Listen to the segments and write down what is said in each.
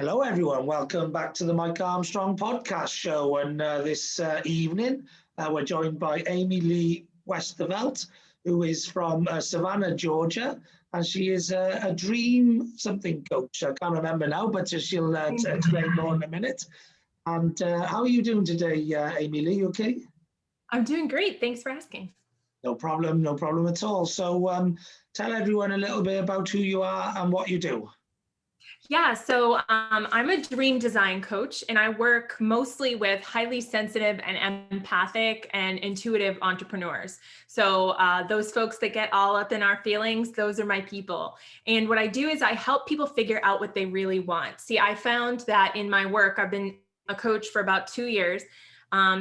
Hello, everyone. Welcome back to the Mike Armstrong podcast show. And this evening, we're joined by AmyLee Westervelt, who is from Savannah, Georgia. And she is a dream something coach. I can't remember now, but she'll explain more in a minute. And how are you doing today, AmyLee? You okay? I'm doing great. Thanks for asking. No problem at all. So tell everyone a little bit about who you are and what you do. Yeah, so I'm a dream design coach, and I work mostly with highly sensitive and empathic and intuitive entrepreneurs. So those folks that get all up in our feelings, those are my people. And what I do is I help people figure out what they really want. See, I found that in my work, I've been a coach for about 2 years.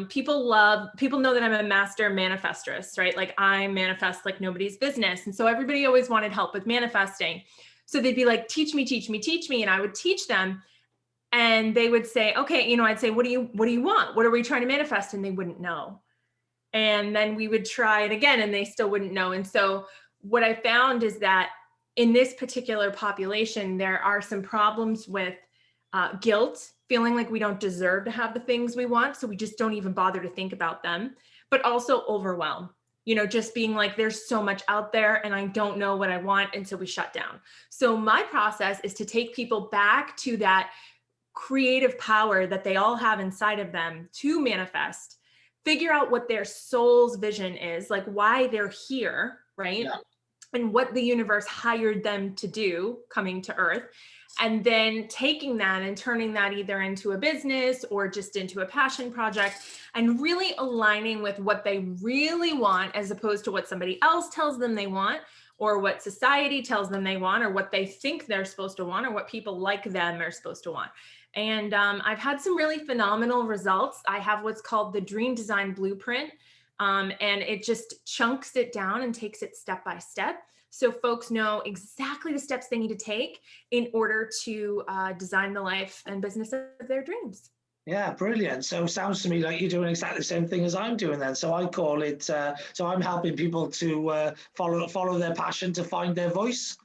People know that I'm a master manifestress, right? Like I manifest like nobody's business. And so everybody always wanted help with manifesting. So they'd be like, teach me. And I would teach them. And they would say, okay, I'd say, what do you want? What are we trying to manifest? And they wouldn't know. And then we would try it again and they still wouldn't know. And so what I found is that in this particular population, there are some problems with guilt, feeling like we don't deserve to have the things we want. So we just don't even bother to think about them, but also overwhelm. Just being like, there's so much out there and I don't know what I want. And so we shut down. So my process is to take people back to that creative power that they all have inside of them to manifest, figure out what their soul's vision is, like why they're here, right? Yeah. And what the universe hired them to do coming to Earth. And then taking that and turning that either into a business or just into a passion project and really aligning with what they really want as opposed to what somebody else tells them they want or what society tells them they want or what they think they're supposed to want or what people like them are supposed to want. And I've had some really phenomenal results. I have what's called the Dream Design Blueprint, and it just chunks it down and takes it step by step. So folks know exactly the steps they need to take in order to design the life and business of their dreams. Yeah, brilliant. So it sounds to me like you're doing exactly the same thing as I'm doing then. So I call it, so I'm helping people to follow their passion, to find their voice.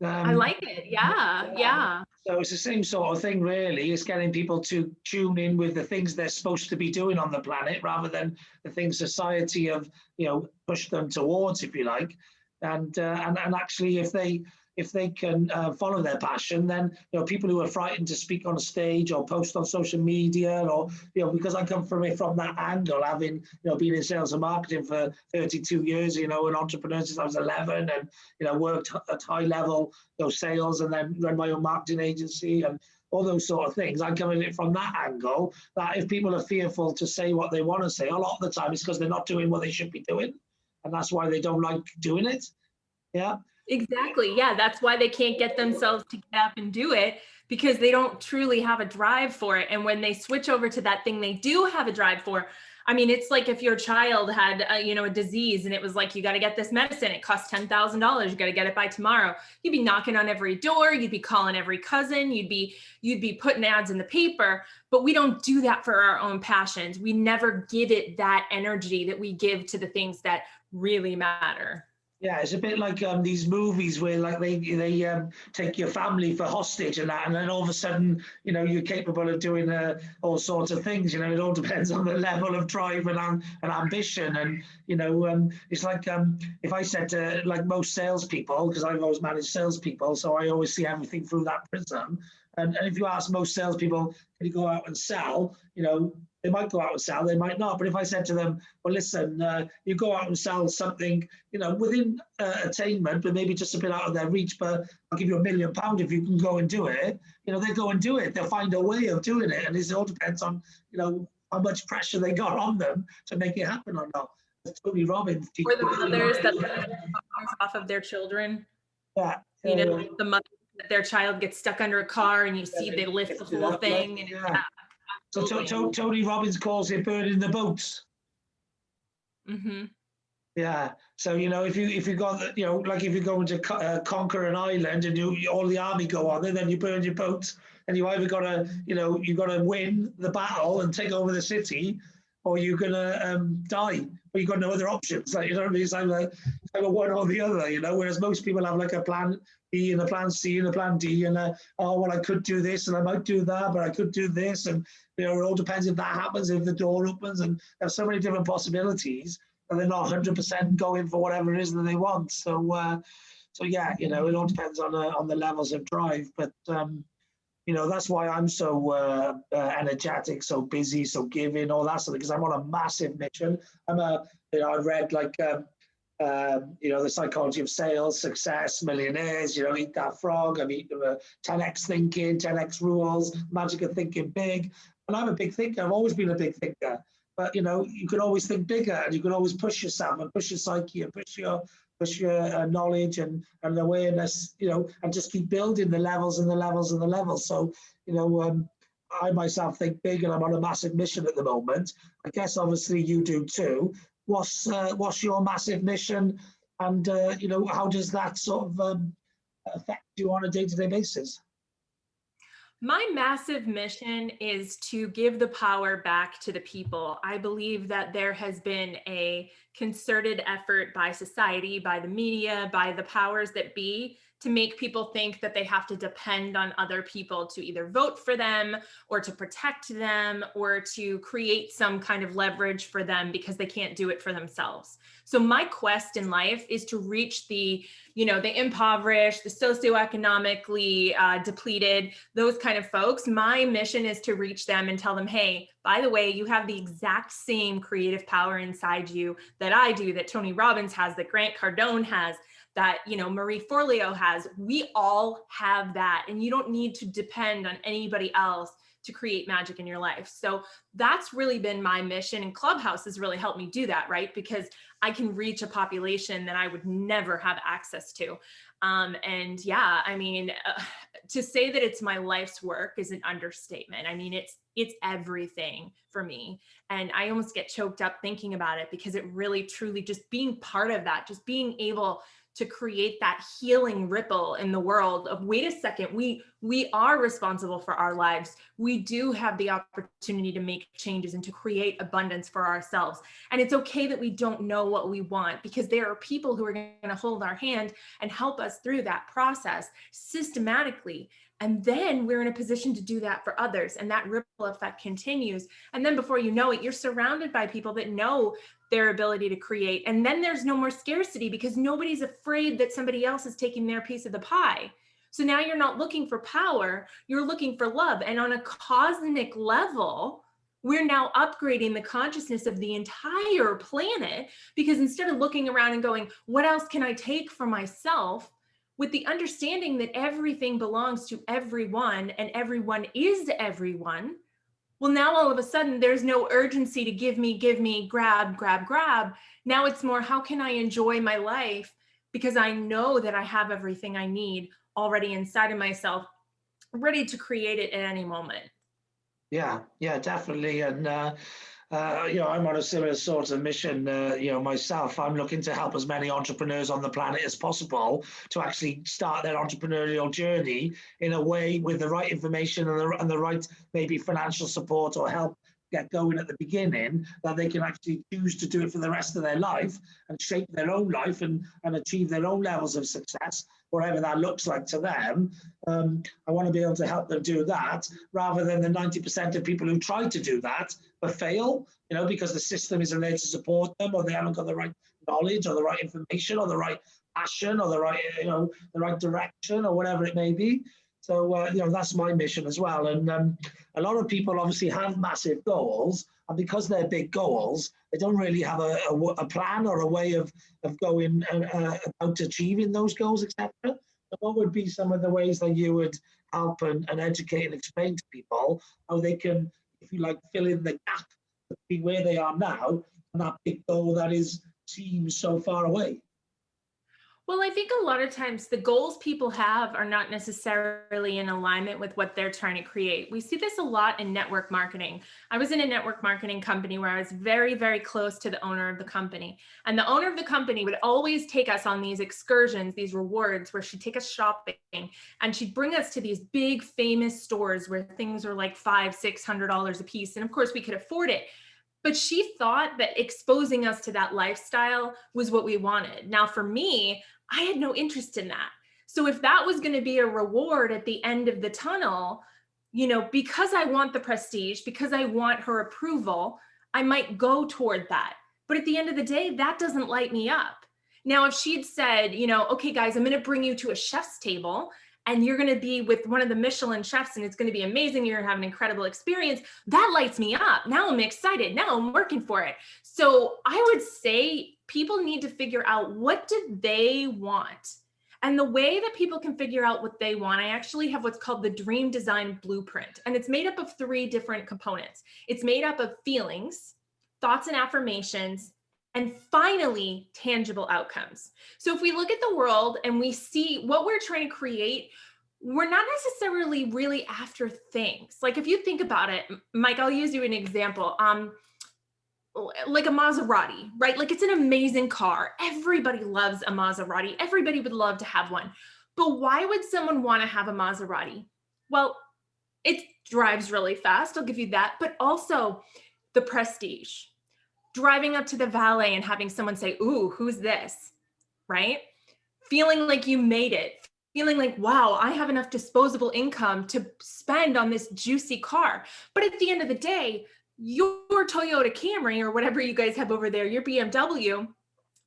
I like it. Yeah. So it's the same sort of thing, really. It's getting people to tune in with the things they're supposed to be doing on the planet rather than the things society have, pushed them towards, if you like. And actually, if they can follow their passion, then people who are frightened to speak on a stage or post on social media, or because I come from it from that angle, having been in sales and marketing for 32 years, an entrepreneur since I was 11, and worked at high level sales, and then run my own marketing agency and all those sort of things. I come at it from that angle, that if people are fearful to say what they want to say, a lot of the time it's because they're not doing what they should be doing. And that's why they don't like doing it. Yeah. Exactly. Yeah. That's why they can't get themselves to get up and do it, because they don't truly have a drive for it. And when they switch over to that thing they do have a drive for, I mean, it's like if your child had, a disease and it was like, you got to get this medicine. It costs $10,000. You got to get it by tomorrow. You'd be knocking on every door. You'd be calling every cousin. You'd be putting ads in the paper. But we don't do that for our own passions. We never give it that energy that we give to the things that really matter. Yeah, it's a bit like these movies where like they take your family for hostage and that, and then all of a sudden, you're capable of doing all sorts of things. It all depends on the level of drive and ambition. And it's like if I said to like most salespeople, because I've always managed salespeople, so I always see everything through that prism. And if you ask most salespeople, can you go out and sell? They might go out and sell, they might not. But if I said to them, well, listen, you go out and sell something, within attainment, but maybe just a bit out of their reach, but I'll give you £1 million if you can go and do it, they go and do it. They'll find a way of doing it. And it all depends on, how much pressure they got on them to make it happen or not. Tony Robbins. Or the mothers that off of their children. Yeah. The mother, their child gets stuck under a car and you see they lift the whole thing. And yeah. So Tony Robbins calls it burning the boats. Mm-hmm. Yeah. So if you got like if you're going to conquer an island and all the army go on there, then you burn your boats, and you either gotta you gotta win the battle and take over the city, or you're gonna die. But you've got no other options. Like what I mean? It's like a one or the other. Whereas most people have like a plan B and a plan C and a plan D, and oh well, I could do this and I might do that, but I could do this, and it all depends if that happens, if the door opens, and there's so many different possibilities, and they're not 100% going for whatever it is that they want. So yeah, it all depends on the levels of drive, but that's why I'm so energetic, so busy, so giving, all that stuff, because I'm on a massive mission. I read like the psychology of sales, success, millionaires, eat that frog. I mean, 10x thinking, 10x rules, magic of thinking big. And I'm a big thinker. I've always been a big thinker. But, you can always think bigger, and you can always push yourself and push your psyche and push your knowledge and awareness, and just keep building the levels and the levels and the levels. So, I myself think big, and I'm on a massive mission at the moment. I guess obviously you do too. What's your massive mission, and how does that sort of affect you on a day-to-day basis? My massive mission is to give the power back to the people. I believe that there has been a concerted effort by society, by the media, by the powers that be, to make people think that they have to depend on other people to either vote for them or to protect them or to create some kind of leverage for them because they can't do it for themselves. So my quest in life is to reach the impoverished, the socioeconomically depleted, those kind of folks. My mission is to reach them and tell them, hey, by the way, you have the exact same creative power inside you that I do, that Tony Robbins has, that Grant Cardone has, that Marie Forleo has. We all have that, and you don't need to depend on anybody else to create magic in your life. So that's really been my mission, and Clubhouse has really helped me do that, right? Because I can reach a population that I would never have access to. And yeah, I mean, to say that it's my life's work is an understatement. I mean, it's everything for me. And I almost get choked up thinking about it, because it really, truly, just being part of that, just being able to create that healing ripple in the world of, wait a second, we are responsible for our lives. We do have the opportunity to make changes and to create abundance for ourselves. And it's okay that we don't know what we want, because there are people who are going to hold our hand and help us through that process systematically. And then we're in a position to do that for others. And that ripple effect continues. And then before you know it, you're surrounded by people that know their ability to create. And then there's no more scarcity, because nobody's afraid that somebody else is taking their piece of the pie. So now you're not looking for power, you're looking for love. And on a cosmic level, we're now upgrading the consciousness of the entire planet, because instead of looking around and going, what else can I take for myself? With the understanding that everything belongs to everyone and everyone is everyone. Well, now all of a sudden there's no urgency to give me, grab. Now it's more, how can I enjoy my life? Because I know that I have everything I need already inside of myself, ready to create it at any moment. Yeah, definitely. And I'm on a similar sort of mission. Myself, I'm looking to help as many entrepreneurs on the planet as possible to actually start their entrepreneurial journey in a way with the right information and the right maybe financial support or help get going at the beginning, that they can actually choose to do it for the rest of their life and shape their own life and achieve their own levels of success, whatever that looks like to them. I want to be able to help them do that, rather than the 90% of people who try to do that but fail, because the system isn't there to support them, or they haven't got the right knowledge or the right information or the right passion or the right direction or whatever it may be. So, that's my mission as well. And a lot of people obviously have massive goals, and because they're big goals, they don't really have a plan or a way of going about achieving those goals, etc. So what would be some of the ways that you would help and educate and explain to people how they can, if you like, fill in the gap between where they are now and that big goal that seems so far away? Well, I think a lot of times the goals people have are not necessarily in alignment with what they're trying to create. We see this a lot in network marketing. I was in a network marketing company where I was very, very close to the owner of the company. And the owner of the company would always take us on these excursions, these rewards, where she'd take us shopping, and she'd bring us to these big famous stores where things are like $500-600 a piece. And of course we could afford it. But she thought that exposing us to that lifestyle was what we wanted. Now, for me, I had no interest in that. So if that was going to be a reward at the end of the tunnel, you know, because I want the prestige, because I want her approval, I might go toward that. But at the end of the day, that doesn't light me up. Now, if she'd said, you know, okay, guys, I'm going to bring you to a chef's table and you're going to be with one of the Michelin chefs and it's going to be amazing. You're going to have an incredible experience. That lights me up. Now I'm excited. Now I'm working for it. So I would say people need to figure out, what do they want? And the way that people can figure out what they want, I actually have what's called the Dream Design Blueprint. And it's made up of 3 different components. It's made up of feelings, thoughts and affirmations, and finally, tangible outcomes. So if we look at the world and we see what we're trying to create, we're not necessarily really after things. Like if you think about it, Mike, I'll use you an example. Like a Maserati, right? Like it's an amazing car. Everybody loves a Maserati. Everybody would love to have one. But why would someone want to have a Maserati? Well, it drives really fast. I'll give you that. But also the prestige. Driving up to the valet and having someone say, ooh, who's this? Right? Feeling like you made it. Feeling like, wow, I have enough disposable income to spend on this juicy car. But at the end of the day, your Toyota Camry or whatever you guys have over there, your BMW,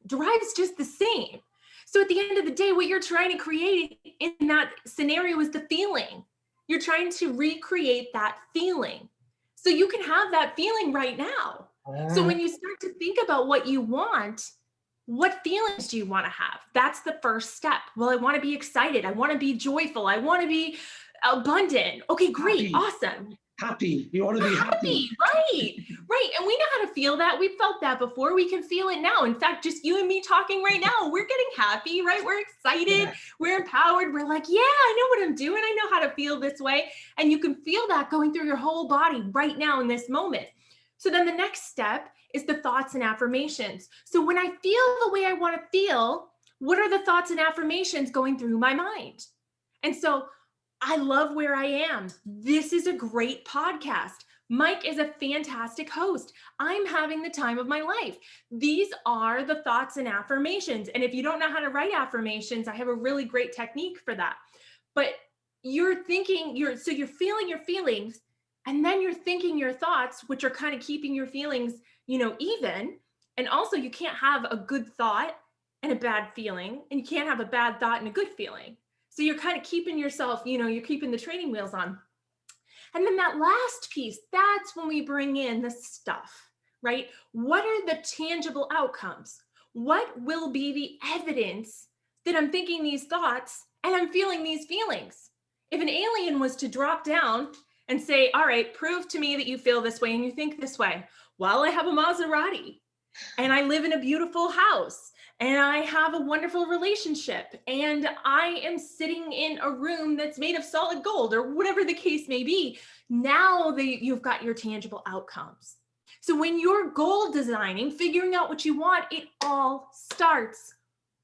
drives just the same. So at the end of the day, what you're trying to create in that scenario is the feeling. You're trying to recreate that feeling. So you can have that feeling right now. So when you start to think about what you want, what feelings do you want to have? That's the first step. Well, I want to be excited. I want to be joyful. I want to be abundant. Okay, great. Happy. Awesome. Happy. You want to be happy. Right. Right. And we know how to feel that. We've felt that before. We can feel it now. In fact, just you and me talking right now, we're getting happy, right? We're excited. Yeah. We're empowered. We're like, yeah, I know what I'm doing. I know how to feel this way. And you can feel that going through your whole body right now in this moment. So then the next step is the thoughts and affirmations. So when I feel the way I want to feel, what are the thoughts and affirmations going through my mind? And so I love where I am. This is a great podcast. Mike is a fantastic host. I'm having the time of my life. These are the thoughts and affirmations. And if you don't know how to write affirmations, I have a really great technique for that. But you're thinking, you're feeling your feelings, and then you're thinking your thoughts, which are kind of keeping your feelings, even. And also you can't have a good thought and a bad feeling, and you can't have a bad thought and a good feeling. So you're kind of keeping yourself, you're keeping the training wheels on. And then that last piece, that's when we bring in the stuff, right? What are the tangible outcomes? What will be the evidence that I'm thinking these thoughts and I'm feeling these feelings? If an alien was to drop down and say, all right, prove to me that you feel this way and you think this way. Well, I have a Maserati and I live in a beautiful house and I have a wonderful relationship and I am sitting in a room that's made of solid gold or whatever the case may be. Now you've got your tangible outcomes. So when you're goal designing, figuring out what you want, it all starts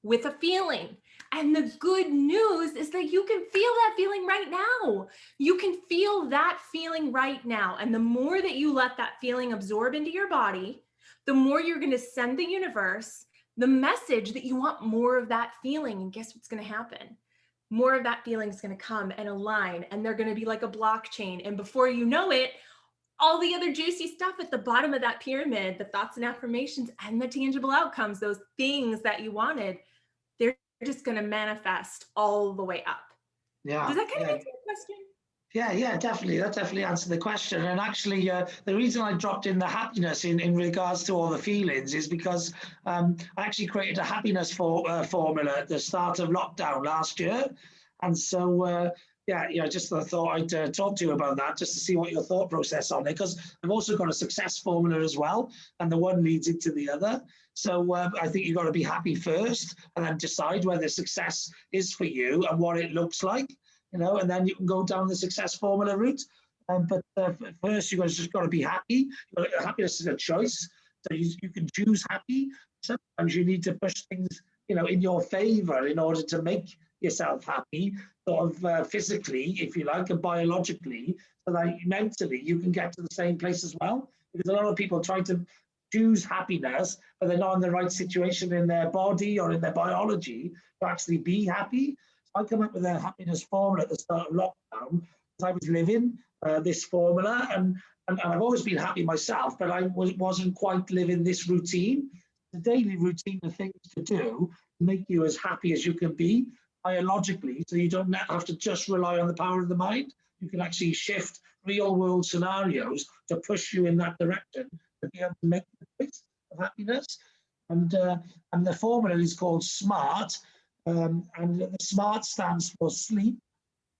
with a feeling. And the good news is that you can feel that feeling right now. You can feel that feeling right now. And the more that you let that feeling absorb into your body, the more you're going to send the universe the message that you want more of that feeling. And guess what's going to happen? More of that feeling is going to come and align, and they're going to be like a blockchain. And before you know it, all the other juicy stuff at the bottom of that pyramid, the thoughts and affirmations and the tangible outcomes, those things that you wanted, they're just going to manifest all the way up. Yeah. Does that kind of answer your question? Yeah, definitely. That definitely answered the question. And actually, the reason I dropped in the happiness in regards to all the feelings is because I actually created a happiness formula at the start of lockdown last year. And so, just I thought I'd talk to you about that just to see what your thought process on it, because I've also got a success formula as well, and the one leads into the other. So I think you've got to be happy first and then decide whether success is for you and what it looks like. And then you can go down the success formula route. But first, you've just got to be happy. Happiness is a choice. So you can choose happy. Sometimes you need to push things, in your favor in order to make yourself happy, sort of physically, if you like, and biologically, so that mentally you can get to the same place as well. Because a lot of people try to choose happiness, but they're not in the right situation in their body or in their biology to actually be happy. I come up with a happiness formula at the start of lockdown. I was living this formula, and I've always been happy myself, but I wasn't quite living this routine. The daily routine of things to do to make you as happy as you can be biologically, so you don't have to just rely on the power of the mind. You can actually shift real world scenarios to push you in that direction to be able to make the choice of happiness. And the formula is called SMART, and the SMART stands for sleep,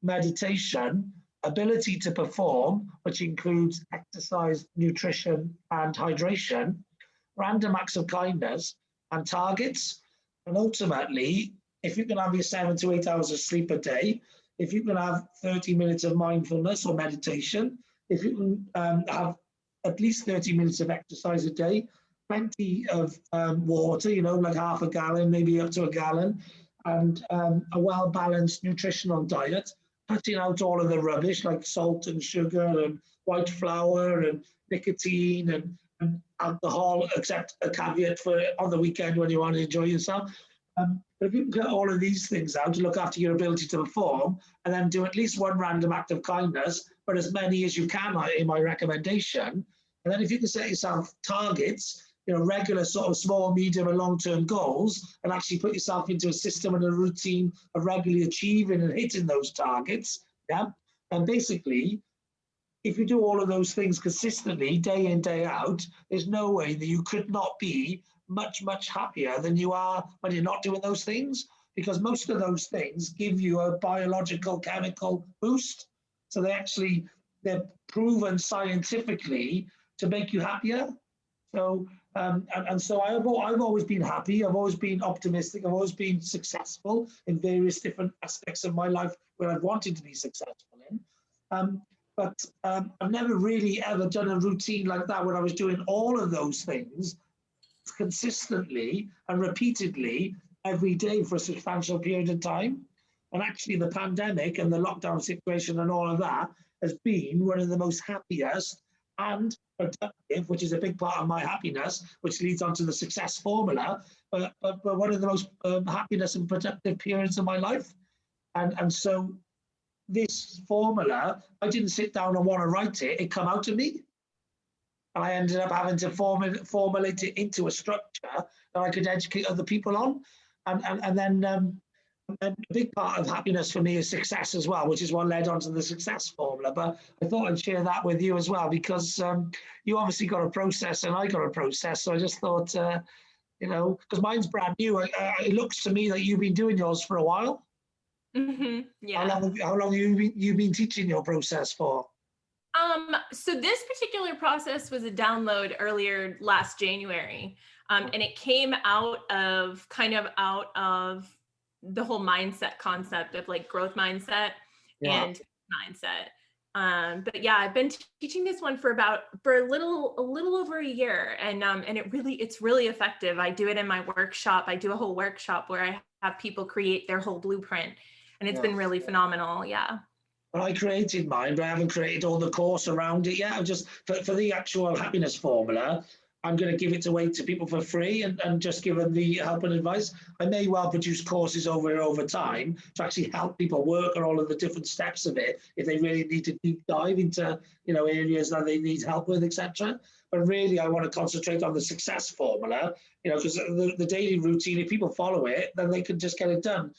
meditation, ability to perform, which includes exercise, nutrition, and hydration, random acts of kindness, and targets. And ultimately, if you can have your 7 to 8 hours of sleep a day, if you can have 30 minutes of mindfulness or meditation, if you can have at least 30 minutes of exercise a day, plenty of water, like half a gallon, maybe up to a gallon, and a well-balanced nutritional diet, cutting out all of the rubbish like salt and sugar and white flour and nicotine and alcohol, except a caveat for on the weekend when you want to enjoy yourself. But if you can cut all of these things out to look after your ability to perform, and then do at least one random act of kindness, but as many as you can in my recommendation, and then if you can set yourself targets, regular sort of small, medium and long-term goals, and actually put yourself into a system and a routine of regularly achieving and hitting those targets, and basically, if you do all of those things consistently, day in, day out, there's no way that you could not be much, much happier than you are when you're not doing those things, because most of those things give you a biological chemical boost. So they're proven scientifically to make you happier. So, so I've always been happy. I've always been optimistic. I've always been successful in various different aspects of my life where I've wanted to be successful in. But I've never really ever done a routine like that where I was doing all of those things consistently and repeatedly every day for a substantial period of time. And actually the pandemic and the lockdown situation and all of that has been one of the most happiest and productive, which is a big part of my happiness, which leads on to the success formula, but one of the most happiness and productive periods of my life. And so this formula, I didn't sit down and want to write it, it come out of me. And I ended up having to formulate it into a structure that I could educate other people on. And then a big part of happiness for me is success as well, which is what led on to the success formula. But I thought I'd share that with you as well, because you obviously got a process and I got a process. So I just thought, because mine's brand new. It looks to me like you've been doing yours for a while. Mm-hmm. Yeah. How long have you been teaching your process for? So this particular process was a download earlier last January. And it came out of the whole mindset concept of like growth mindset and mindset. But yeah, I've been teaching this one for a little over a year, and it's really effective. I do it in my workshop. I do a whole workshop where I have people create their whole blueprint, and it's been really phenomenal. Yeah. Well, I created mine, but I haven't created all the course around it yet. I'm just for the actual happiness formula, I'm going to give it away to people for free and just give them the help and advice. I may well produce courses over time to actually help people work on all of the different steps of it if they really need to deep dive into areas that they need help with, etc. But really, I want to concentrate on the success formula, because the daily routine, if people follow it, then they can just get it done.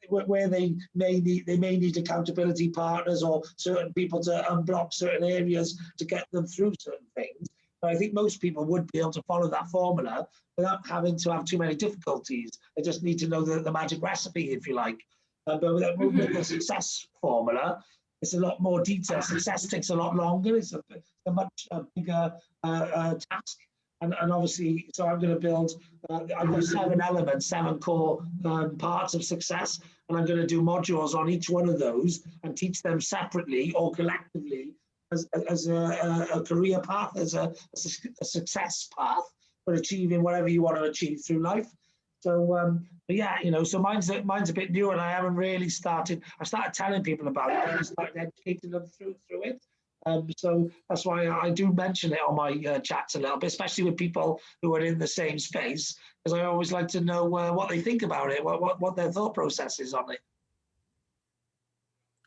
Where they may need accountability partners or certain people to unblock certain areas to get them through certain things. But I think most people would be able to follow that formula without having to have too many difficulties. They just need to know the magic recipe, if you like. But with the success formula, it's a lot more detailed. Success takes a lot longer. It's a much bigger task. And obviously, so I'm going to build, I've got 7 elements, 7 core parts of success, and I'm going to do modules on each one of those and teach them separately or collectively as a career path, as a success path for achieving whatever you want to achieve through life. So, but yeah, so mine's a bit new, and I haven't really started. I started telling people about it, and I started educating them through it. So that's why I do mention it on my chats a little bit, especially with people who are in the same space, because I always like to know what they think about it, what their thought process is on it.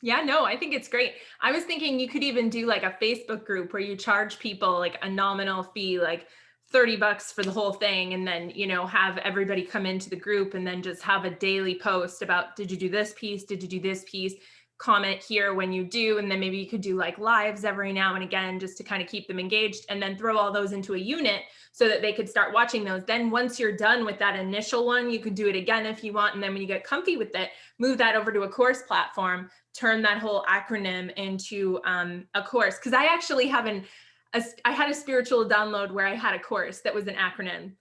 Yeah, no, I think it's great. I was thinking you could even do like a Facebook group where you charge people like a nominal fee, like $30 for the whole thing. And then, have everybody come into the group and then just have a daily post about, did you do this piece? Did you do this piece? Comment here when you do. And then maybe you could do like lives every now and again, just to kind of keep them engaged, and then throw all those into a unit so that they could start watching those. Then once you're done with that initial one, you could do it again if you want. And then when you get comfy with it, move that over to a course platform, turn that whole acronym into a course. Because I actually I had a spiritual download where I had a course that was an acronym.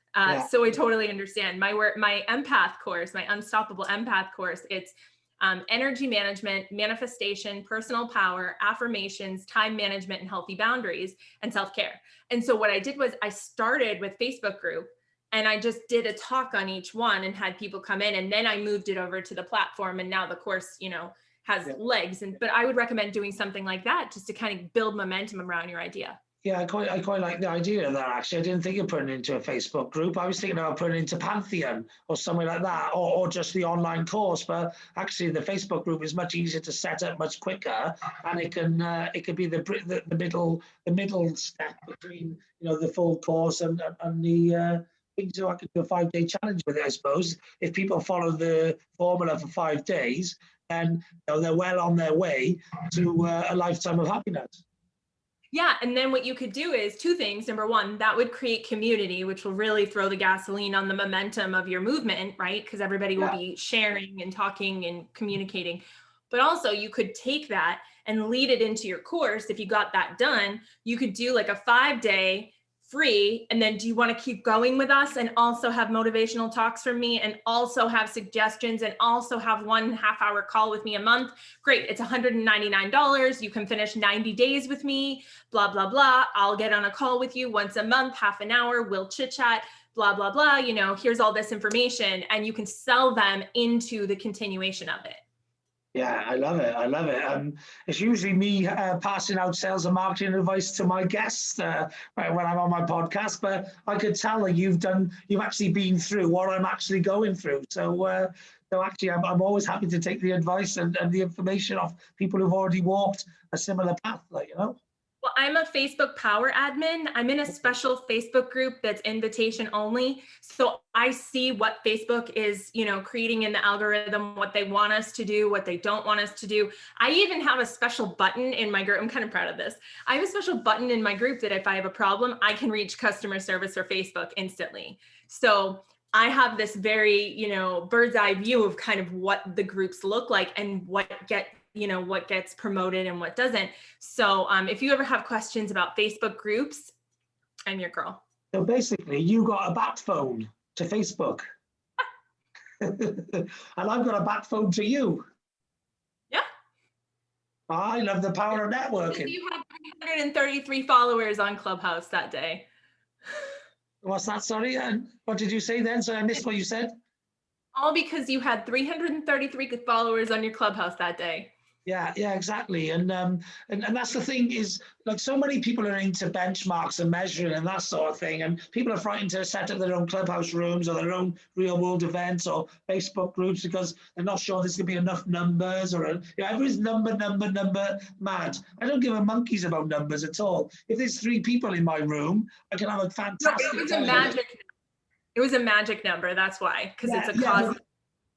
So I totally understand. My empath course, my unstoppable empath course, it's energy management, manifestation, personal power, affirmations, time management, and healthy boundaries, and self-care. And so what I did was I started with Facebook group, and I just did a talk on each one and had people come in, and then I moved it over to the platform. And now the course, has legs. But I would recommend doing something like that just to kind of build momentum around your idea. Yeah, I quite like the idea of that, actually. I didn't think of putting it into a Facebook group. I was thinking about putting it into Pantheon or something like that, or just the online course. But actually, the Facebook group is much easier to set up, much quicker, and it can be the middle step between the full course and the thing. So I could do a 5-day challenge with it, I suppose. If people follow the formula for 5 days, then they're well on their way to a lifetime of happiness. Yeah. And then what you could do is 2 things. Number one, that would create community, which will really throw the gasoline on the momentum of your movement, right? Because everybody will be sharing and talking and communicating. But also you could take that and lead it into your course. If you got that done, you could do like a 5-day free. And then do you want to keep going with us and also have motivational talks from me and also have suggestions and also have 1 half-hour call with me a month? Great. It's $199. You can finish 90 days with me, blah, blah, blah. I'll get on a call with you once a month, half an hour. We'll chit chat, blah, blah, blah. Here's all this information, and you can sell them into the continuation of it. Yeah, I love it. I love it. It's usually me passing out sales and marketing advice to my guests when I'm on my podcast, but I could tell that you've actually been through what I'm actually going through. So actually, I'm always happy to take the advice and the information off people who've already walked a similar path, Well, I'm a Facebook Power admin. I'm in a special Facebook group that's invitation only. So I see what Facebook is, creating in the algorithm, what they want us to do, what they don't want us to do. I even have a special button in my group. I'm kind of proud of this. I have a special button in my group that if I have a problem, I can reach customer service or Facebook instantly. So I have this very, bird's eye view of kind of what the groups look like and what gets promoted and what doesn't. So if you ever have questions about Facebook groups, I'm your girl. So basically, you got a bat phone to Facebook. And I've got a bat phone to you. Yeah. I love the power of networking. You had 333 followers on Clubhouse that day. What's that? Sorry. What did you say then? So I missed what you said. All because you had 333 followers on your Clubhouse that day. Yeah, exactly. And that's the thing is, like, so many people are into benchmarks and measuring and that sort of thing. And people are frightened to set up their own Clubhouse rooms or their own real world events or Facebook groups because they're not sure there's going to be enough numbers or, everybody's number mad. I don't give a monkeys about numbers at all. If there's 3 people in my room, I can have a fantastic time. It was a magic number. That's why, because it's a cause.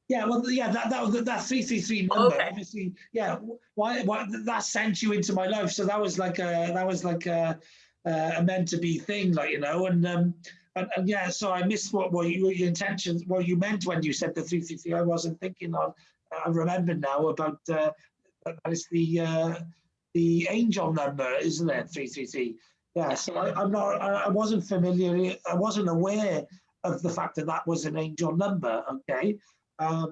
That 333 number, obviously. Yeah, why that sent you into my life? So that was like a meant to be thing, and yeah. So I missed what your intentions, what you meant when you said the 333. I wasn't thinking of. I remember now about that is the angel number, isn't it? 333. Yeah. So I wasn't familiar. I wasn't aware of the fact that was an angel number. Okay. I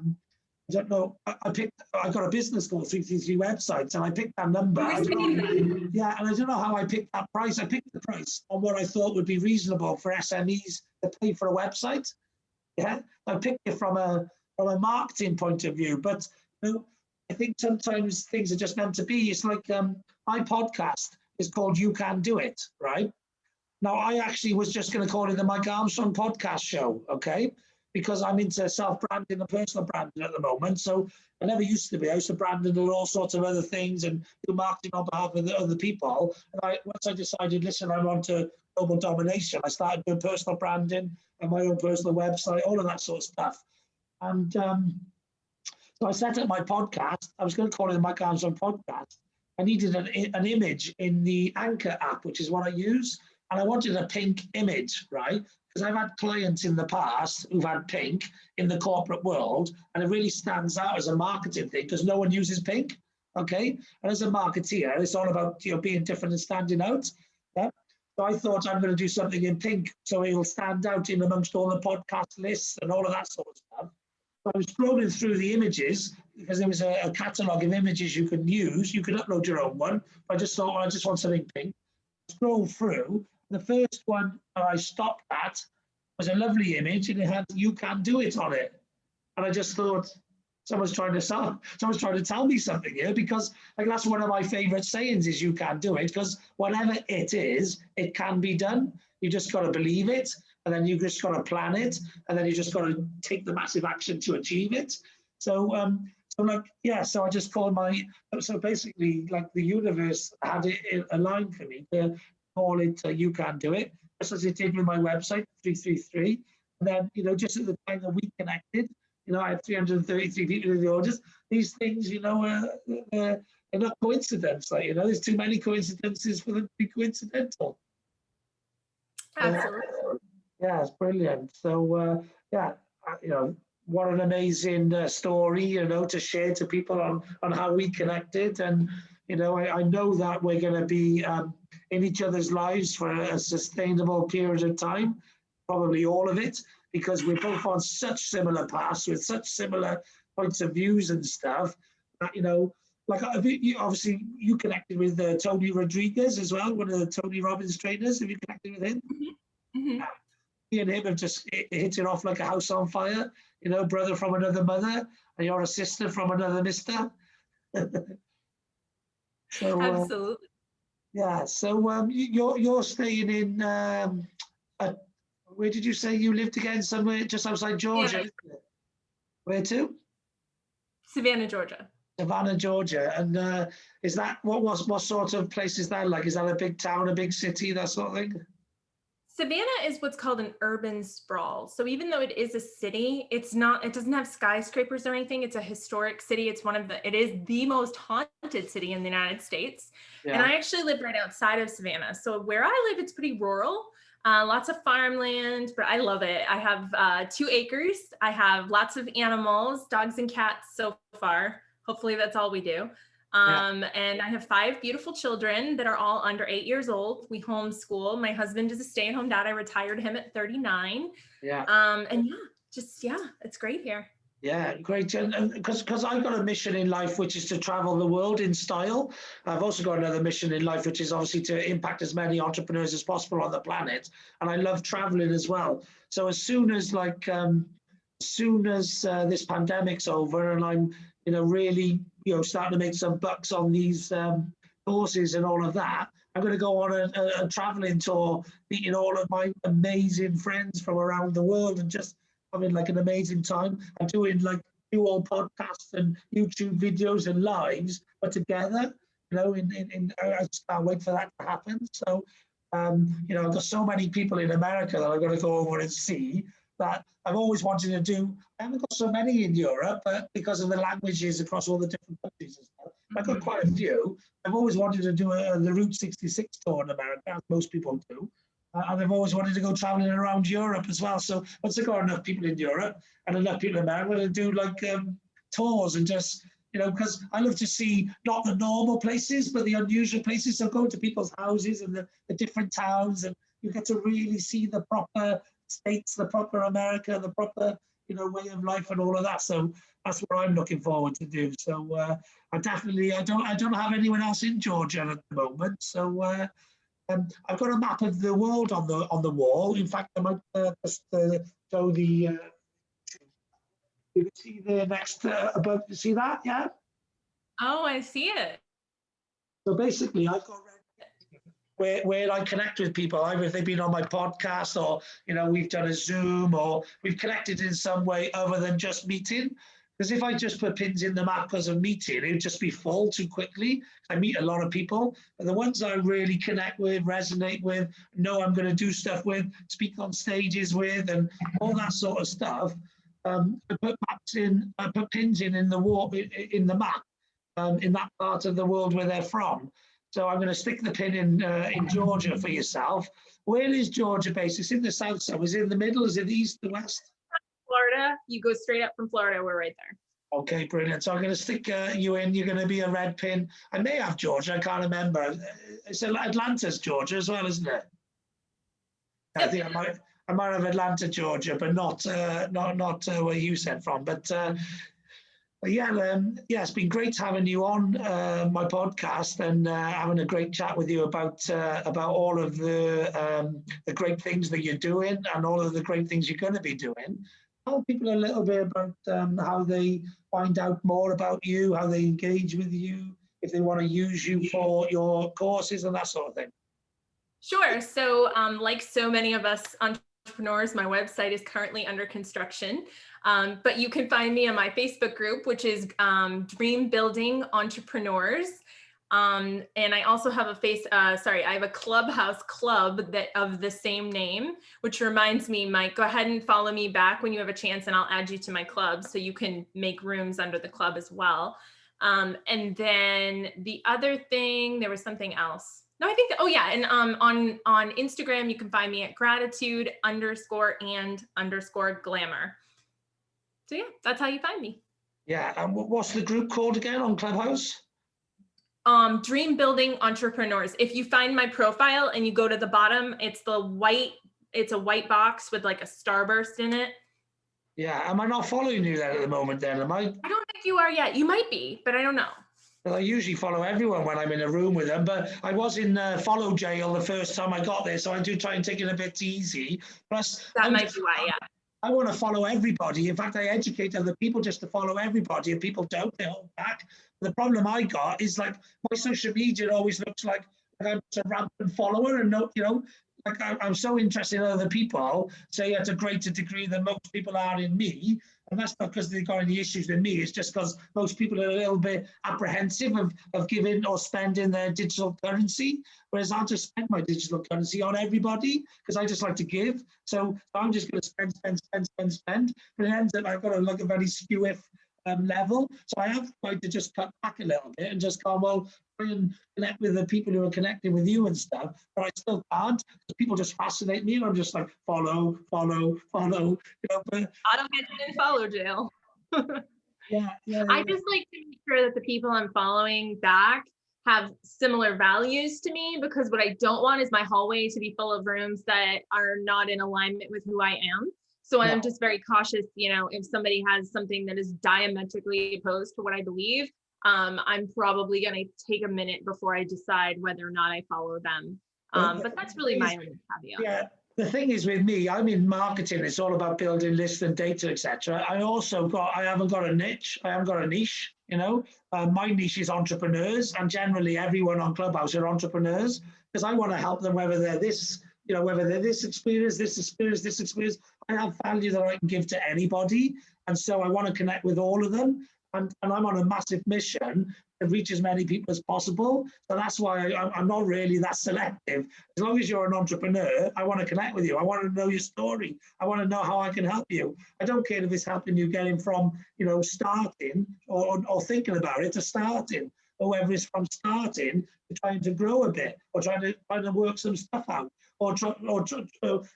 don't know. I got a business called 333 Websites, and I picked that number. And I don't know how I picked that price. I picked the price on what I thought would be reasonable for SMEs to pay for a website. Yeah, I picked it from a marketing point of view. But I think sometimes things are just meant to be. It's like my podcast is called "You Can Do It," right? Now I actually was just going to call it the Mike Armstrong Podcast Show. Okay. because I'm into self-branding and personal branding at the moment. So I never used to be. I used to brand and do all sorts of other things and do marketing on behalf of the other people. And once I decided, listen, I want to global domination, I started doing personal branding and my own personal website, all of that sort of stuff. And so I set up my podcast. I was going to call it the Mike Armstrong Podcast. I needed an image in the Anchor app, which is what I use. And I wanted a pink image, right? Because I've had clients in the past who've had pink in the corporate world, and it really stands out as a marketing thing because no one uses pink, okay? And as a marketeer, it's all about being different and standing out. Yeah? So I thought I'm going to do something in pink so it'll stand out in amongst all the podcast lists and all of that sort of stuff. I was scrolling through the images because there was a catalogue of images you could use. You could upload your own one. I just thought, well, I just want something pink. Scroll through. The first one I stopped at was a lovely image and it had "You Can Do It" on it. And I just thought, someone's trying to tell me something here, because like that's one of my favorite sayings is "You can do it," because whatever it is, it can be done. You just got to believe it, and then you just got to plan it, and then you just got to take the massive action to achieve it. So so I just called so basically like the universe had it aligned for me to call it "You Can Do It," just as it did with my website 333. And then just at the time that we connected, I had 333 people in the audience. These things, are not coincidence. Like, there's too many coincidences for them to be coincidental. Absolutely. Yeah, it's brilliant. So, what an amazing story, to share to people on how we connected. And, I know that we're going to be in each other's lives for a sustainable period of time, probably all of it, because we're both on such similar paths with such similar points of views and stuff. Like obviously you connected with Tony Rodriguez as well, one of the Tony Robbins trainers. Have you connected with him? Mm-hmm. Me and him have just hit it off like a house on fire. Brother from another mother, and you're a sister from another mister. So Absolutely. yeah. So you're staying in. Where did you say you lived again? Somewhere just outside Georgia. Yeah. Where to? Savannah, Georgia. Savannah, Georgia. And is that what sort of place is that like? Is that a big town, a big city, that sort of thing? Savannah is what's called an urban sprawl. So even though it is a city, it doesn't have skyscrapers or anything. It's a historic city. It is the most haunted city in the United States. Yeah. And I actually live right outside of Savannah. So where I live, it's pretty rural. Lots of farmland, but I love it. I have 2 acres. I have lots of animals, dogs and cats so far. Hopefully that's all we do. And I have 5 beautiful children that are all under 8 years old. We homeschool. My husband is a stay-at-home dad. I retired him at 39. Yeah. And it's great here. Yeah, great. And because I've got a mission in life, which is to travel the world in style. I've also got another mission in life, which is obviously to impact as many entrepreneurs as possible on the planet. And I love traveling as well. So as soon as this pandemic's over and I'm, really, starting to make some bucks on these courses and all of that, I'm going to go on a traveling tour, meeting all of my amazing friends from around the world and just having like an amazing time. I'm doing like dual podcasts and YouTube videos and lives, but together, I just can't wait for that to happen. So, I've got so many people in America that I'm going to go over and see that I've always wanted to do. I haven't got so many in Europe, but because of the languages across all the different countries and stuff, I've got quite a few. I've always wanted to do the Route 66 tour in America, as most people do. And I've always wanted to go traveling around Europe as well. So once I've got enough people in Europe and enough people in America, I'm going to do like tours and just, because I love to see not the normal places, but the unusual places. So going to people's houses and the different towns, and you get to really see the proper states, the proper America, the proper, way of life and all of that. So that's what I'm looking forward to do. So I don't have anyone else in Georgia at the moment. So I've got a map of the world on the wall. In fact, I might just show the. You can see there next above. You see that? Yeah. Oh, I see it. So basically, I've got red. where I connect with people, either if they've been on my podcast or, we've done a Zoom or we've connected in some way other than just meeting. Because if I just put pins in the map because of meeting, it would just be full too quickly. I meet a lot of people, but the ones I really connect with, resonate with, know I'm going to do stuff with, speak on stages with, and all that sort of stuff, I put maps in, I put pins in the map, in that part of the world where they're from. So I'm going to stick the pin in Georgia for yourself. Where is Georgia based? It's in the south, so is it in the middle? Is it the east, the west? Florida. You go straight up from Florida. We're right there. Okay, brilliant. So I'm going to stick you in. You're going to be a red pin. I may have Georgia. I can't remember. It's Atlanta's Georgia as well, isn't it? Yep. I think I might have Atlanta, Georgia, but not where you said from. But yeah, it's been great having you on my podcast and having a great chat with you about all of the great things that you're doing and all of the great things you're going to be doing. Tell people a little bit about how they find out more about you, how they engage with you, if they want to use you for your courses and that sort of thing. Sure. So like so many of us entrepreneurs, my website is currently under construction, but you can find me on my Facebook group, which is Dream Building Entrepreneurs. And I also have I have a Clubhouse club that of the same name, which reminds me, Mike, go ahead and follow me back when you have a chance and I'll add you to my club so you can make rooms under the club as well. And then the other thing, there was something else. No, I think, and on Instagram, you can find me at gratitude_and_glamour. So yeah, that's how you find me. Yeah, and what's the group called again on Clubhouse? Dream Building Entrepreneurs. If you find my profile and you go to the bottom, it's a white box with like a starburst in it. Yeah, am I not following you then at the moment then, am I? I don't think you are yet. You might be, but I don't know. Well, I usually follow everyone when I'm in a room with them, but I was in follow jail the first time I got there, so I do try and take it a bit easy. Plus, that might be why, yeah. I want to follow everybody. In fact, I educate other people just to follow everybody, and people don't, they hold back. The problem I got is like my social media always looks like I'm a rampant follower and like I'm so interested in other people, say at a greater degree than most people are in me. And that's not because they've got any issues with me. It's just because most people are a little bit apprehensive of giving or spending their digital currency. Whereas I'll just spend my digital currency on everybody because I just like to give. So I'm just going to spend. But it ends up I've got to look at very skew-if level. So I have tried to just cut back a little bit and just go, well, try and connect with the people who are connecting with you and stuff, but I still can't because people just fascinate me and I'm just like, follow. But I don't get in follow jail. Yeah. I just like to make sure that the people I'm following back have similar values to me, because what I don't want is my hallway to be full of rooms that are not in alignment with who I am. So I'm just very cautious, if somebody has something that is diametrically opposed to what I believe, I'm probably going to take a minute before I decide whether or not I follow them. But that's really my caveat. Yeah, the thing is with me, I'm in marketing. It's all about building lists and data, etc. I haven't got a niche. I haven't got a niche. My niche is entrepreneurs, and generally everyone on Clubhouse are entrepreneurs because I want to help them, whether they're this. Whether they're this experience. I have value that I can give to anybody. And so I want to connect with all of them. And I'm on a massive mission to reach as many people as possible. So that's why I'm not really that selective. As long as you're an entrepreneur, I want to connect with you. I want to know your story. I want to know how I can help you. I don't care if it's helping you getting from, starting or thinking about it to starting, or whether it's from starting to trying to grow a bit or trying to work some stuff out. Or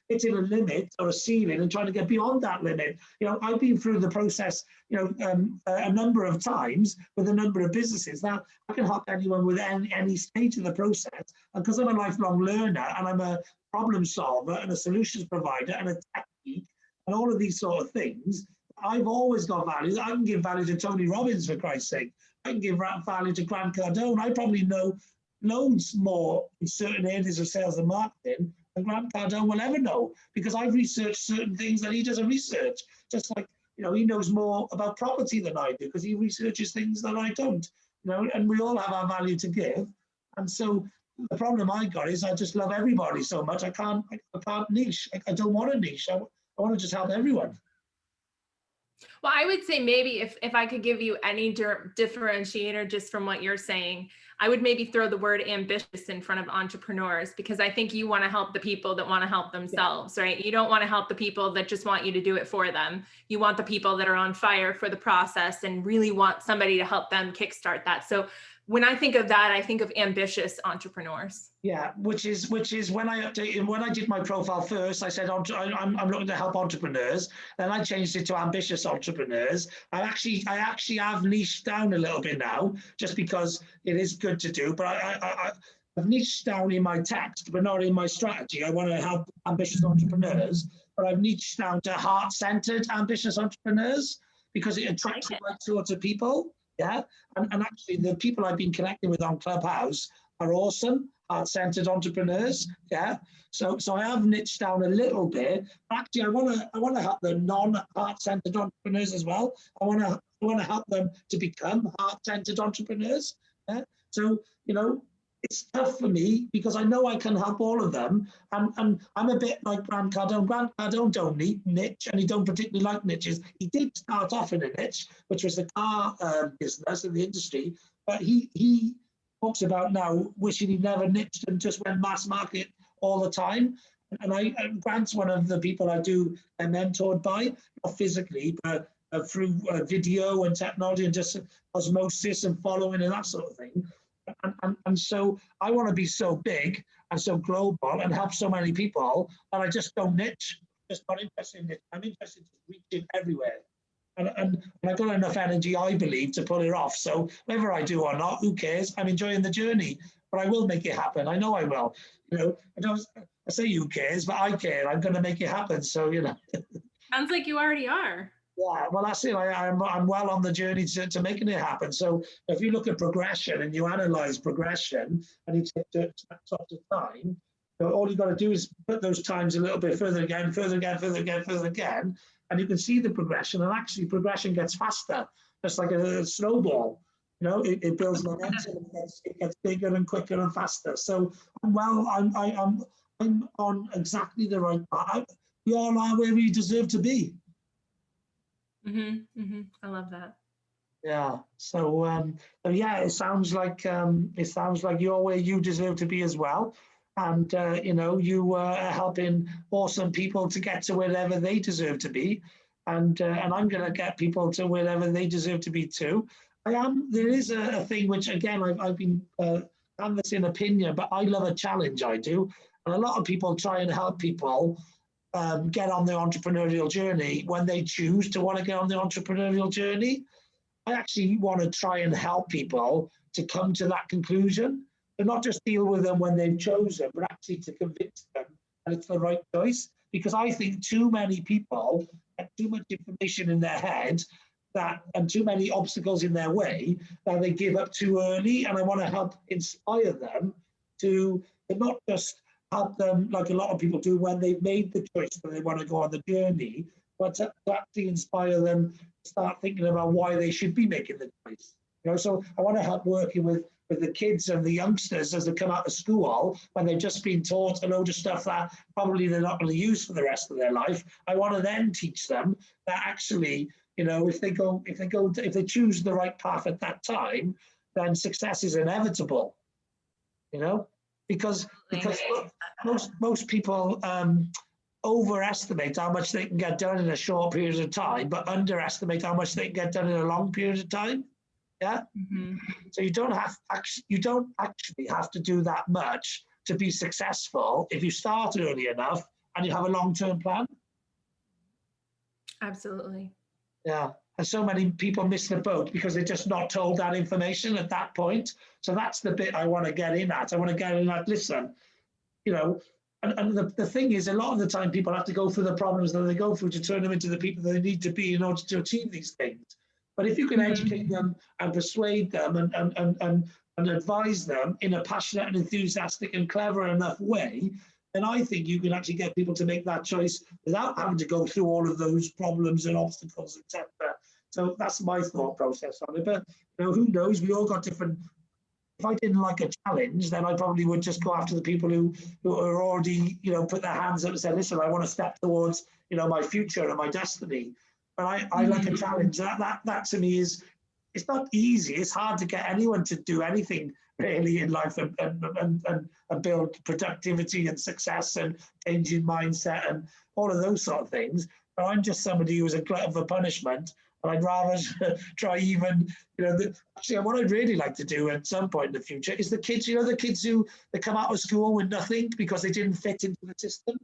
hitting a limit or a ceiling and trying to get beyond that limit. I've been through the process, a number of times with a number of businesses. Now, I can help anyone with any stage of the process. And because I'm a lifelong learner and I'm a problem solver and a solutions provider and a tech geek and all of these sort of things, I've always got value. I can give value to Tony Robbins, for Christ's sake. I can give value to Grant Cardone. I probably know loads more in certain areas of sales and marketing than Grant Cardone will ever know, because I've researched certain things that he doesn't research. Just like, he knows more about property than I do because he researches things that I don't, and we all have our value to give. And so, the problem I got is I just love everybody so much. I can't niche. I don't want to niche. I want to just help everyone. Well, I would say maybe if I could give you any differentiator just from what you're saying, I would maybe throw the word ambitious in front of entrepreneurs, because I think you want to help the people that want to help themselves, right? You don't want to help the people that just want you to do it for them. You want the people that are on fire for the process and really want somebody to help them kickstart that. So when I think of that, I think of ambitious entrepreneurs. Yeah, which is when I did my profile first, I said I'm looking to help entrepreneurs. Then I changed it to ambitious entrepreneurs. I actually have niched down a little bit now, just because it is good to do. But I've niched down in my text, but not in my strategy. I want to help ambitious entrepreneurs, but I've niched down to heart-centered ambitious entrepreneurs, because it attracts the right sorts of people. Yeah, and actually the people I've been connecting with on Clubhouse are awesome, heart-centered entrepreneurs. Yeah, so I have niched down a little bit. But actually, I want to help the non-heart-centered entrepreneurs as well. I want to help them to become heart-centered entrepreneurs. Yeah, so it's tough for me because I know I can help all of them, and I'm a bit like Grant Cardone. Grant Cardone don't need niche, and he don't particularly like niches. He did start off in a niche, which was the car business and the industry, but he talks about now wishing he never niched and just went mass market all the time. And Grant's one of the people I'm mentored by, not physically, but through video and technology and just osmosis and following and that sort of thing. And so I want to be so big and so global and help so many people that I just don't niche. Just not interested in it. I'm interested in reaching everywhere. And I've got enough energy, I believe, to pull it off. So whether I do or not, who cares? I'm enjoying the journey, but I will make it happen. I know I will. I say who cares, but I care. I'm going to make it happen. So, Sounds like you already are. Yeah, well, that's it. I'm well on the journey to making it happen. So if you look at progression and you analyze progression and you take the snapshots of time, all you've got to do is put those times a little bit further again, and you can see the progression. And actually, progression gets faster, just like a snowball. It builds momentum. It gets bigger and quicker and faster. So I'm on exactly the right path. We all are where we deserve to be. I love that. Yeah. So yeah, it sounds like you're where you deserve to be as well, and you are helping awesome people to get to wherever they deserve to be, and I'm going to get people to wherever they deserve to be too. There is a thing which again I've been canvassing opinion, but I love a challenge. I do, and a lot of people try and help people get on the entrepreneurial journey when they choose to want to get on the entrepreneurial journey. I actually want to try and help people to come to that conclusion and not just deal with them when they've chosen, but actually to convince them that it's the right choice. Because I think too many people have too much information in their head and too many obstacles in their way that they give up too early. And I want to help inspire them to not just help them like a lot of people do when they've made the choice that they want to go on the journey, but to actually inspire them to start thinking about why they should be making the choice. So I want to help working with the kids and the youngsters as they come out of school when they've just been taught a load of stuff that probably they're not going to use for the rest of their life. I want to then teach them that actually, if they choose the right path at that time, then success is inevitable. Because most people overestimate how much they can get done in a short period of time, but underestimate how much they can get done in a long period of time. Yeah. So you don't actually have to do that much to be successful if you start early enough and you have a long-term plan. Absolutely. Yeah. And so many people miss the boat because they're just not told that information at that point. So that's the bit I want to get in at. I want to get in at, listen, and the thing is, a lot of the time people have to go through the problems that they go through to turn them into the people that they need to be in order to achieve these things. But if you can educate them and persuade them and advise them in a passionate and enthusiastic and clever enough way, then I think you can actually get people to make that choice without having to go through all of those problems and obstacles, etc. So that's my thought process on it. But who knows? We all got different if I didn't like a challenge, then I probably would just go after the people who are already, put their hands up and said, listen, I want to step towards, my future and my destiny. But I like a challenge. That to me is, it's not easy. It's hard to get anyone to do anything really in life and build productivity and success and changing mindset and all of those sort of things. But I'm just somebody who's a glutton for punishment. And I'd rather try even, actually what I'd really like to do at some point in the future is the kids, the kids who they come out of school with nothing because they didn't fit into the system.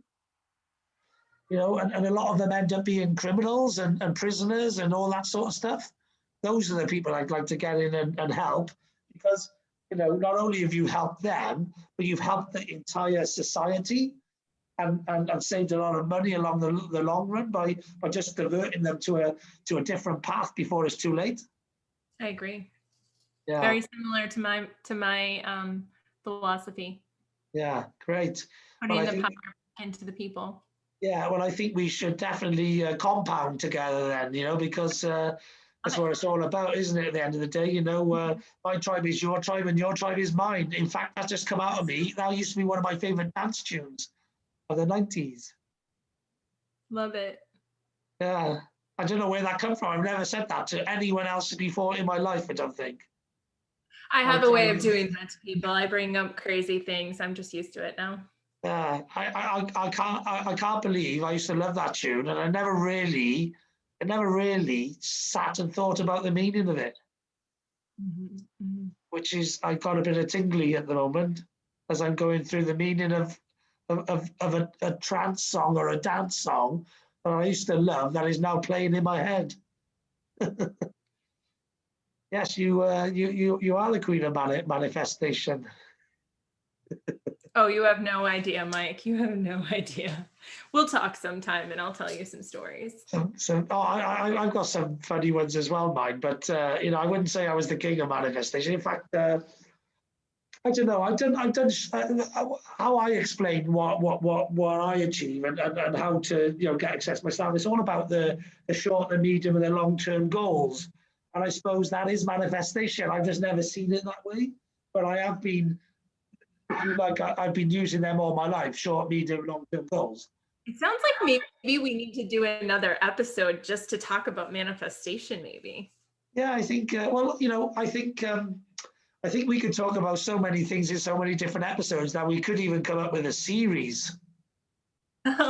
And a lot of them end up being criminals and prisoners and all that sort of stuff. Those are the people I'd like to get in and help, because, not only have you helped them, but you've helped the entire society and saved a lot of money along the long run by just diverting them to a different path before it's too late. I agree. Yeah. Very similar to my philosophy. Yeah, great. Putting the power into the people. Yeah, well, I think we should definitely compound together then, because that's what it's all about, isn't it? At the end of the day, my tribe is your tribe and your tribe is mine. In fact, that's just come out of me. That used to be one of my favorite dance tunes of the 90s. Love it. Yeah, I don't know where that come from. I've never said that to anyone else before in my life, I don't think. I have a way of doing that to people. I bring up crazy things. I'm just used to it now. Yeah, I can't believe I used to love that tune, and I never really sat and thought about the meaning of it. Mm-hmm. Mm-hmm. Which is, I got a bit of tingly at the moment as I'm going through the meaning of a trance song or a dance song that I used to love that is now playing in my head. Yes, you are the queen of manifestation. Oh, you have no idea, Mike. You have no idea. We'll talk sometime and I'll tell you some stories. I've got some funny ones as well, mine, but I wouldn't say I was the king of manifestation. In fact, I don't know. I've done how I explain what I achieve and how to get access myself. It's all about the short, the medium, and the long-term goals. And I suppose that is manifestation. I've just never seen it that way, but I have been. I've been using them all my life, short, medium, long-term goals. It sounds like maybe we need to do another episode just to talk about manifestation, maybe. Yeah, I think, I think we could talk about so many things in so many different episodes that we could even come up with a series.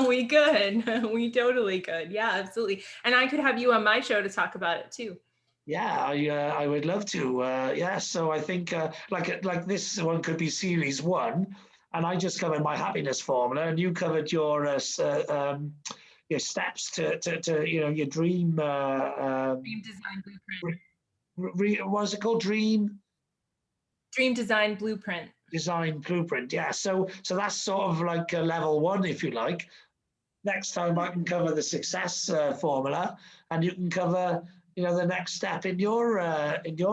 We could. We totally could. Yeah, absolutely. And I could have you on my show to talk about it too. Yeah, I would love to. Yeah, so I think like this one could be series 1, and I just covered my happiness formula, and you covered your steps to your dream. Dream design blueprint. What is it called? Dream design blueprint. Design blueprint. Yeah. So that's sort of like a level 1, if you like. Next time I can cover the success formula, and you can cover the next step in your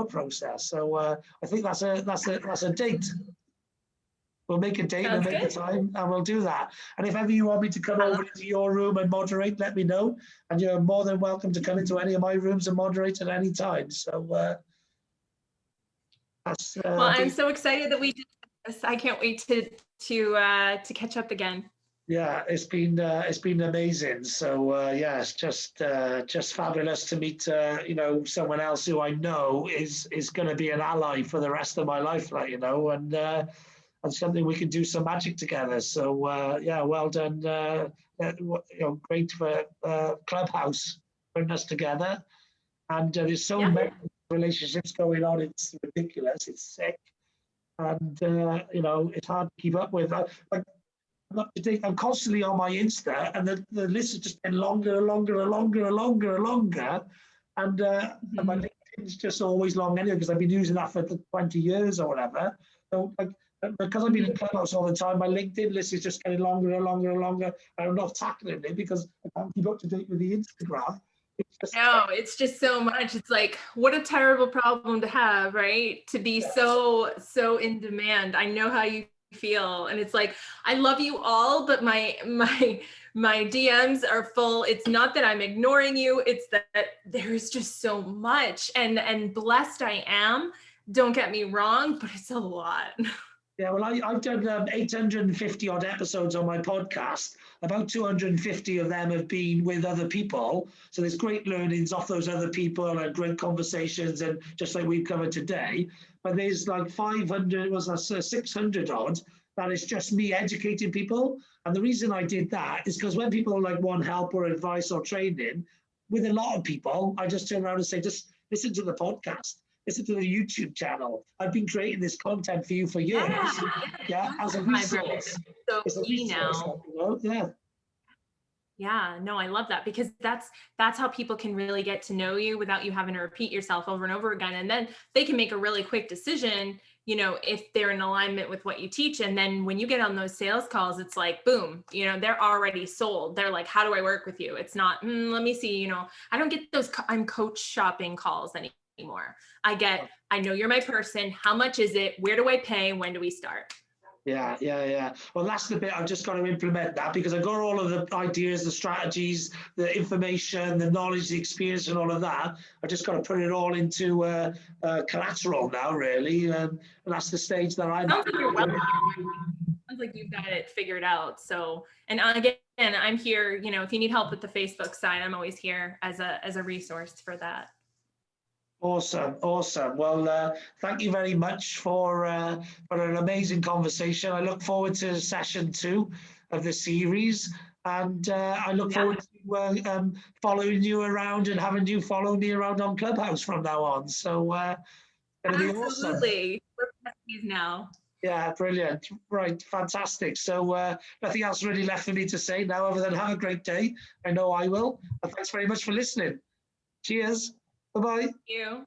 process. So I think that's a date. We'll make a date and make a time, and we'll do that. And if ever you want me to come over into your room and moderate, let me know. And you're more than welcome to come into any of my rooms and moderate at any time. So that's. Well, I'm so excited that we did this. I can't wait to catch up again. Yeah, it's been amazing. So yeah, it's just fabulous to meet someone else who I know is going to be an ally for the rest of my life, and something we can do some magic together. So yeah, well done. Great for Clubhouse putting us together, and there's so many relationships going on. It's ridiculous. It's sick, and it's hard to keep up with. I'm constantly on my Insta, and the list is just getting longer and longer and longer and longer and longer. And my LinkedIn's just always long anyway, because I've been using that for 20 years or whatever. So because I've been in Clubhouse all the time, my LinkedIn list is just getting longer and longer and longer. And I'm not tackling it because I can't keep up to date with the Instagram. It's just so much. It's like, what a terrible problem to have, right? To be so in demand. I know how you feel, and it's like, I love you all, but my DMs are full. It's not that I'm ignoring you, it's that there's just so much, and blessed I am Don't get me wrong, but it's a lot. Yeah, well, I've done 850 odd episodes on my podcast. About 250 of them have been with other people. So there's great learnings off those other people and great conversations, and just like we've covered today. But there's like 500, was that 600 odd, that is just me educating people. And the reason I did that is because when people like want help or advice or training, with a lot of people, I just turn around and say, just listen to the podcast. Listen to the YouTube channel. I've been creating this content for you for years. Yeah, as a resource. So It's a key resource, now. you know? Yeah. Yeah, no, I love that, because that's how people can really get to know you without you having to repeat yourself over and over again. And then they can make a really quick decision, you know, if they're in alignment with what you teach. And then when you get on those sales calls, it's like, boom, you know, they're already sold. They're like, how do I work with you? It's not, let me see, you know, I don't get those I'm coach shopping calls anymore. I know you're my person. How much is it? Where do I pay? When do we start? Yeah. Well, that's the bit I've just got to implement that, because I've got all of the ideas, the strategies, the information, the knowledge, the experience, and all of that. I just got to put it all into collateral now, really, and that's the stage that I'm Sounds at. like you're well. Sounds like you've got it figured out. So, and again, I'm here. You know, if you need help with the Facebook side, I'm always here as a resource for that. Awesome. Well, thank you very much for an amazing conversation. I look forward to session 2 of the series, and I look forward to following you around and having you follow me around on Clubhouse from now on. So it'll be awesome. Absolutely. We're besties now. Yeah, brilliant. Right, fantastic. So nothing else really left for me to say now other than have a great day. I know I will. And thanks very much for listening. Cheers. Bye-bye. Thank you.